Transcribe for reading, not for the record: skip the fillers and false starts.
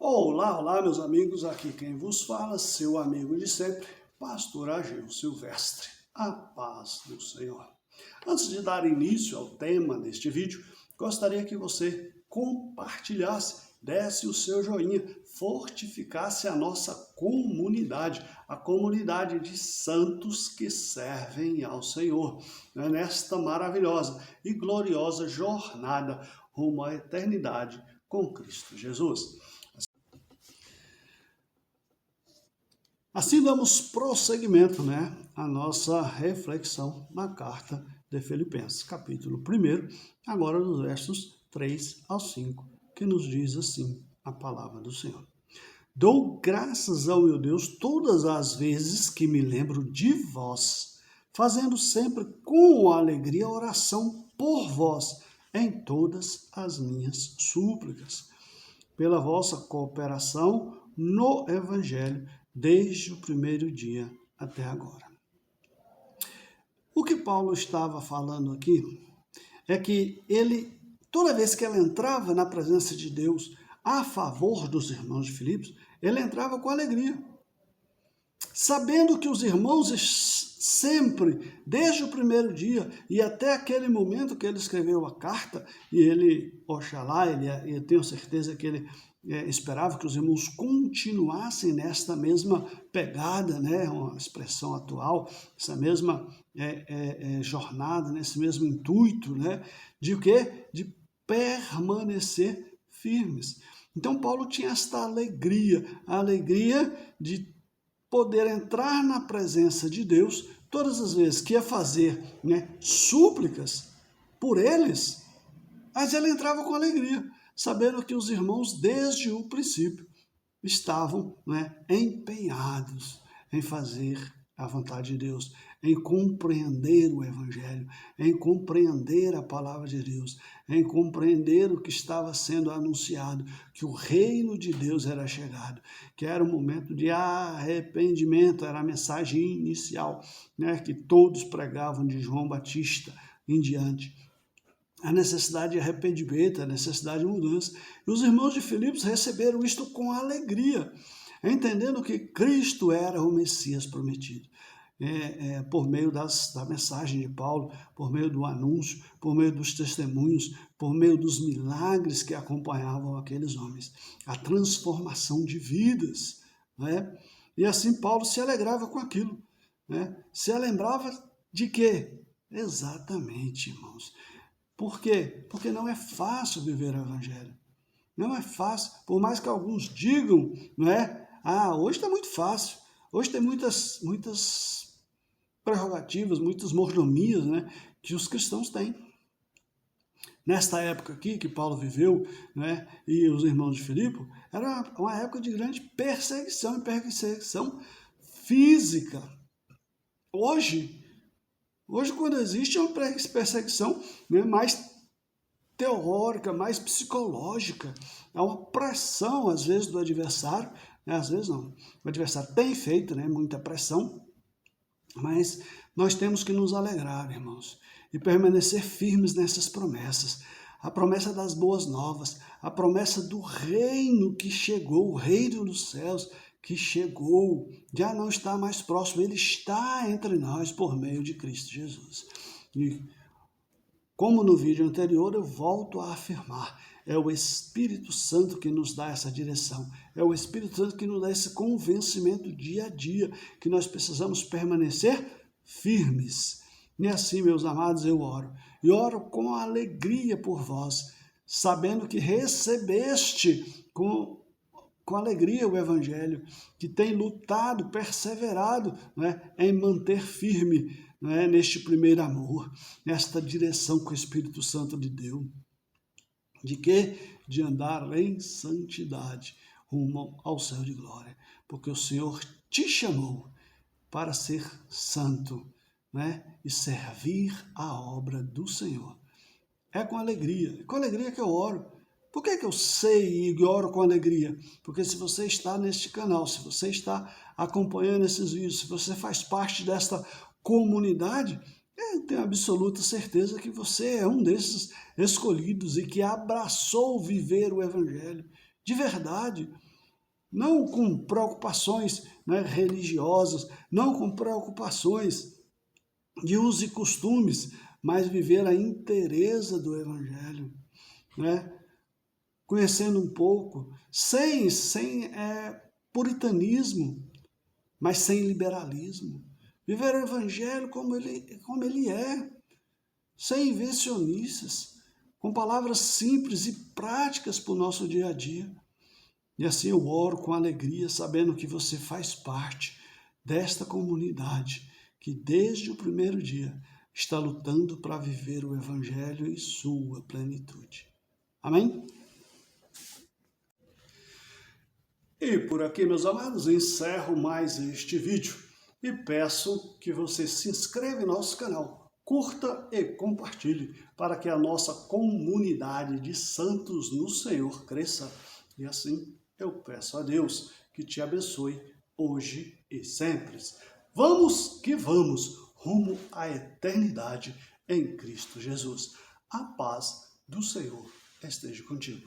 Olá, olá, meus amigos, aqui quem vos fala, seu amigo de sempre, Pastor Ageu Silvestre. A paz do Senhor. Antes de dar início ao tema deste vídeo, gostaria que você compartilhasse, desse o seu joinha, fortificasse a nossa comunidade, a comunidade de santos que servem ao Senhor, né, nesta maravilhosa e gloriosa jornada rumo à eternidade com Cristo Jesus. Assim damos prosseguimento, à nossa reflexão na carta de Filipenses, capítulo 1, agora dos versos 3 ao 5, que nos diz assim a palavra do Senhor. Dou graças ao meu Deus todas as vezes que me lembro de vós, fazendo sempre com alegria oração por vós em todas as minhas súplicas, pela vossa cooperação no Evangelho, desde o primeiro dia até agora. O que Paulo estava falando aqui é que ele, toda vez que ele entrava na presença de Deus a favor dos irmãos de Filipos, ele entrava com alegria, sabendo que os irmãos sempre, desde o primeiro dia e até aquele momento que ele escreveu a carta, e ele, oxalá, eu tenho certeza que ele esperava que os irmãos continuassem nesta mesma pegada, uma expressão atual, essa mesma jornada, nesse mesmo intuito, de o quê? De permanecer firmes. Então Paulo tinha esta alegria, a alegria de poder entrar na presença de Deus todas as vezes que ia fazer súplicas por eles, mas ele entrava com alegria, sabendo que os irmãos, desde o princípio, estavam empenhados em fazer a vontade de Deus, em compreender o Evangelho, em compreender a palavra de Deus, em compreender o que estava sendo anunciado, que o reino de Deus era chegado, que era um momento de arrependimento, era a mensagem inicial, que todos pregavam de João Batista em diante. A necessidade de arrependimento, a necessidade de mudança. E os irmãos de Filipos receberam isto com alegria, entendendo que Cristo era o Messias prometido. Por meio da mensagem de Paulo, por meio do anúncio, por meio dos testemunhos, por meio dos milagres que acompanhavam aqueles homens, a transformação de vidas. E assim Paulo se alegrava com aquilo. Se lembrava de quê? Exatamente, irmãos. Por quê? Porque não é fácil viver o Evangelho. Não é fácil, por mais que alguns digam, hoje está muito fácil, hoje tem muitas prerrogativas, muitas mordomias, que os cristãos têm. Nesta época aqui que Paulo viveu, e os irmãos de Filipe, era uma época de grande perseguição, e perseguição física. Hoje, quando existe uma perseguição mais teórica, mais psicológica, há uma pressão, às vezes, do adversário, às vezes não, o adversário tem feito muita pressão, mas nós temos que nos alegrar, irmãos, e permanecer firmes nessas promessas, a promessa das boas novas, a promessa do reino que chegou, o reino dos céus, que chegou, já não está mais próximo, ele está entre nós por meio de Cristo Jesus. E como no vídeo anterior, eu volto a afirmar, é o Espírito Santo que nos dá essa direção, é o Espírito Santo que nos dá esse convencimento dia a dia, que nós precisamos permanecer firmes. E assim, meus amados, eu oro, e oro com alegria por vós, sabendo que recebeste com alegria o Evangelho, que tem lutado, perseverado em manter firme neste primeiro amor, nesta direção que o Espírito Santo lhe deu. De quê? De andar em santidade rumo ao céu de glória, porque o Senhor te chamou para ser santo e servir a obra do Senhor. É com alegria que eu oro. Por que eu sei e oro com alegria? Porque se você está neste canal, se você está acompanhando esses vídeos, se você faz parte desta comunidade, eu tenho absoluta certeza que você é um desses escolhidos e que abraçou viver o Evangelho de verdade. não com preocupações, né, religiosas, não com preocupações de usos e costumes, mas viver a inteireza do Evangelho, né? Conhecendo um pouco, sem puritanismo, mas sem liberalismo. Viver o Evangelho como ele é, sem invencionistas, com palavras simples e práticas para o nosso dia a dia. E assim eu oro com alegria, sabendo que você faz parte desta comunidade, que desde o primeiro dia está lutando para viver o Evangelho em sua plenitude. Amém? E por aqui, meus amados, encerro mais este vídeo e peço que você se inscreva em nosso canal, curta e compartilhe para que a nossa comunidade de santos no Senhor cresça. E assim eu peço a Deus que te abençoe hoje e sempre. Vamos que vamos, rumo à eternidade em Cristo Jesus. A paz do Senhor esteja contigo.